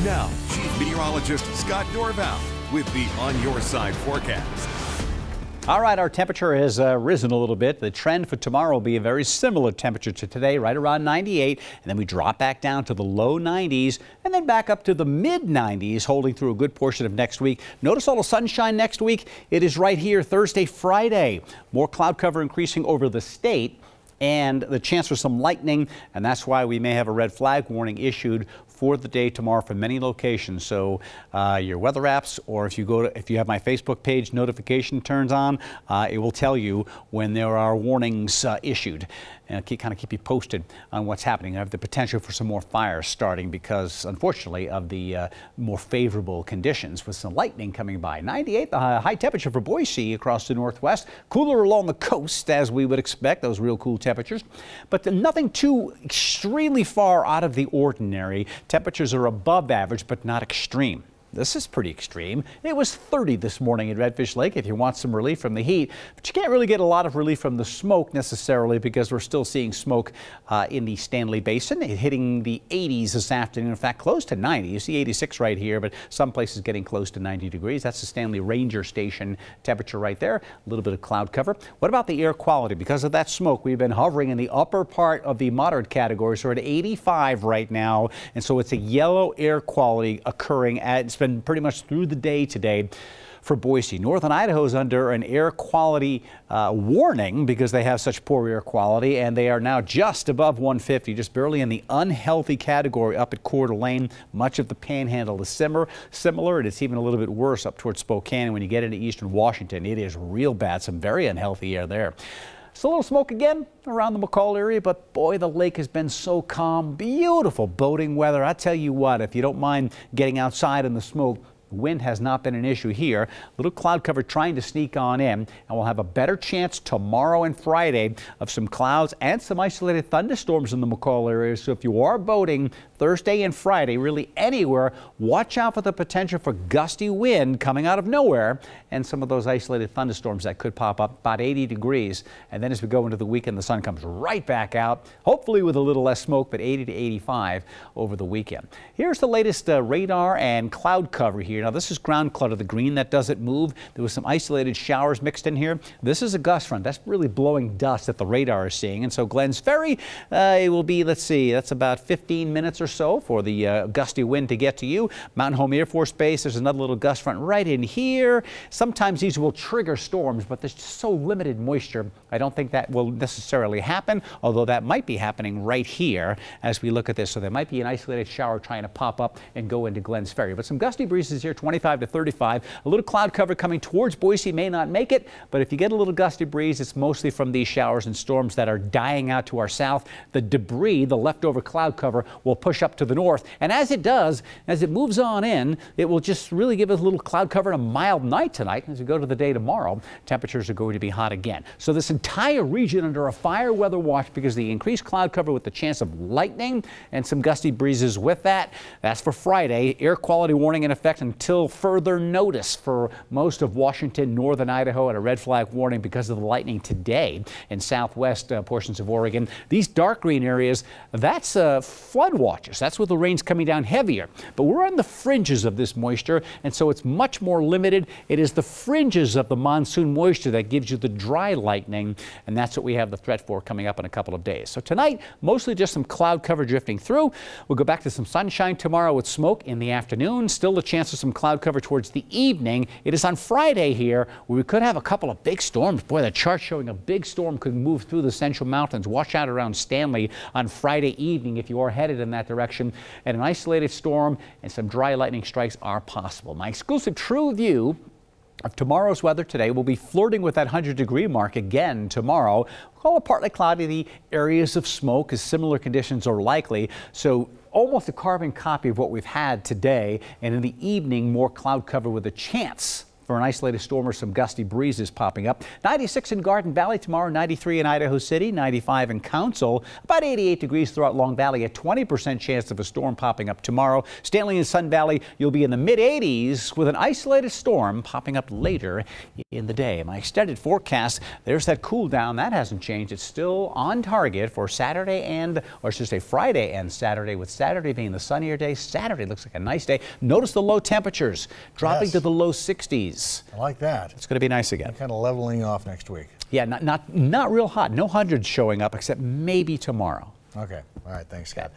Now, Chief Meteorologist Scott Dorval with the On Your Side forecast. All right, our temperature has risen a little bit. The trend for tomorrow will be a very similar temperature to today, right around 98. And then we drop back down to the low 90s and then back up to the mid 90s, holding through a good portion of next week. Notice all the sunshine next week. It is right here Thursday, Friday. More cloud cover increasing over the state and the chance for some lightning. And that's why we may have a red flag warning issued for the day tomorrow for many locations. So your weather apps, or if you have my Facebook page, notification turns on, it will tell you when there are warnings issued. And kind of keep you posted on what's happening. I have the potential for some more fires starting because, unfortunately, of the more favorable conditions with some lightning coming by. 98, the high temperature for Boise across the northwest. Cooler along the coast, as we would expect, those real cool temperatures. But nothing too extremely far out of the ordinary. Temperatures are above average, but not extreme. This is pretty extreme. It was 30 this morning in Redfish Lake if you want some relief from the heat. But you can't really get a lot of relief from the smoke necessarily because we're still seeing smoke in the Stanley Basin, hitting the 80s this afternoon. In fact, close to 90. You see 86 right here, but some places getting close to 90 degrees. That's the Stanley Ranger Station temperature right there. A little bit of cloud cover. What about the air quality? Because of that smoke, we've been hovering in the upper part of the moderate category. So we're at 85 right now. And so it's a yellow air quality occurring it's been pretty much through the day today for Boise. Northern Idaho is under an air quality warning because they have such poor air quality, and they are now just above 150, just barely in the unhealthy category up at Coeur d'Alene. Much of the panhandle is similar, and it's even a little bit worse up towards Spokane. When you get into eastern Washington, it is real bad, some very unhealthy air there. Still a little smoke again around the McCall area, but boy, the lake has been so calm. Beautiful boating weather. I tell you what, if you don't mind getting outside in the smoke, wind has not been an issue here. Little cloud cover trying to sneak on in, and we'll have a better chance tomorrow and Friday of some clouds and some isolated thunderstorms in the McCall area. So if you are boating Thursday and Friday, really anywhere, watch out for the potential for gusty wind coming out of nowhere and some of those isolated thunderstorms that could pop up about 80 degrees. And then as we go into the weekend, the sun comes right back out, hopefully with a little less smoke, but 80 to 85 over the weekend. Here's the latest radar and cloud cover here. Now this is ground clutter, the green that doesn't move. There was some isolated showers mixed in here. This is a gust front. That's really blowing dust that the radar is seeing. And so Glens Ferry, it will be, let's see, that's about 15 minutes or so for the gusty wind to get to you. Mountain Home Air Force Base, there's another little gust front right in here. Sometimes these will trigger storms, but there's just so limited moisture. I don't think that will necessarily happen, although that might be happening right here as we look at this. So there might be an isolated shower trying to pop up and go into Glens Ferry. But some gusty breezes here, 25 to 35. A little cloud cover coming towards Boise, may not make it, but if you get a little gusty breeze, it's mostly from these showers and storms that are dying out to our south. The debris, the leftover cloud cover, will push up to the north. And as it does, as it moves on in, it will just really give us a little cloud cover and a mild night tonight. As we go to the day tomorrow, temperatures are going to be hot again. So this entire region under a fire weather watch because of the increased cloud cover with the chance of lightning and some gusty breezes with that. That's for Friday. Air quality warning in effect until further notice for most of Washington, northern Idaho, and a red flag warning because of the lightning today in southwest portions of Oregon. These dark green areas, that's flood watches. That's where the rain's coming down heavier. But we're on the fringes of this moisture, and so it's much more limited. It is the fringes of the monsoon moisture that gives you the dry lightning, and that's what we have the threat for coming up in a couple of days. So tonight, mostly just some cloud cover drifting through. We'll go back to some sunshine tomorrow with smoke in the afternoon. Still a chance of some cloud cover towards the evening. It is on Friday here where we could have a couple of big storms. Boy, the chart showing a big storm could move through the Central Mountains. Watch out around Stanley on Friday evening if you are headed in that direction. And an isolated storm and some dry lightning strikes are possible. My exclusive true view of tomorrow's weather today will be flirting with that 100-degree mark again tomorrow. We'll call it partly cloudy. The areas of smoke as similar conditions are likely. So almost a carbon copy of what we've had today. And in the evening, more cloud cover with a chance for an isolated storm or some gusty breezes popping up. 96 in Garden Valley tomorrow, 93 in Idaho City, 95 in Council, about 88 degrees throughout Long Valley, a 20% chance of a storm popping up tomorrow. Stanley and Sun Valley, you'll be in the mid-80s with an isolated storm popping up later in the day. My extended forecast, there's that cool down. That hasn't changed. It's still on target for Saturday or I should say Friday and Saturday, with Saturday being the sunnier day. Saturday looks like a nice day. Notice the low temperatures dropping to the low 60s. I like that. It's going to be nice again. Kind of leveling off next week. Yeah, not real hot. No hundreds showing up except maybe tomorrow. Okay. All right. Thanks, Scott.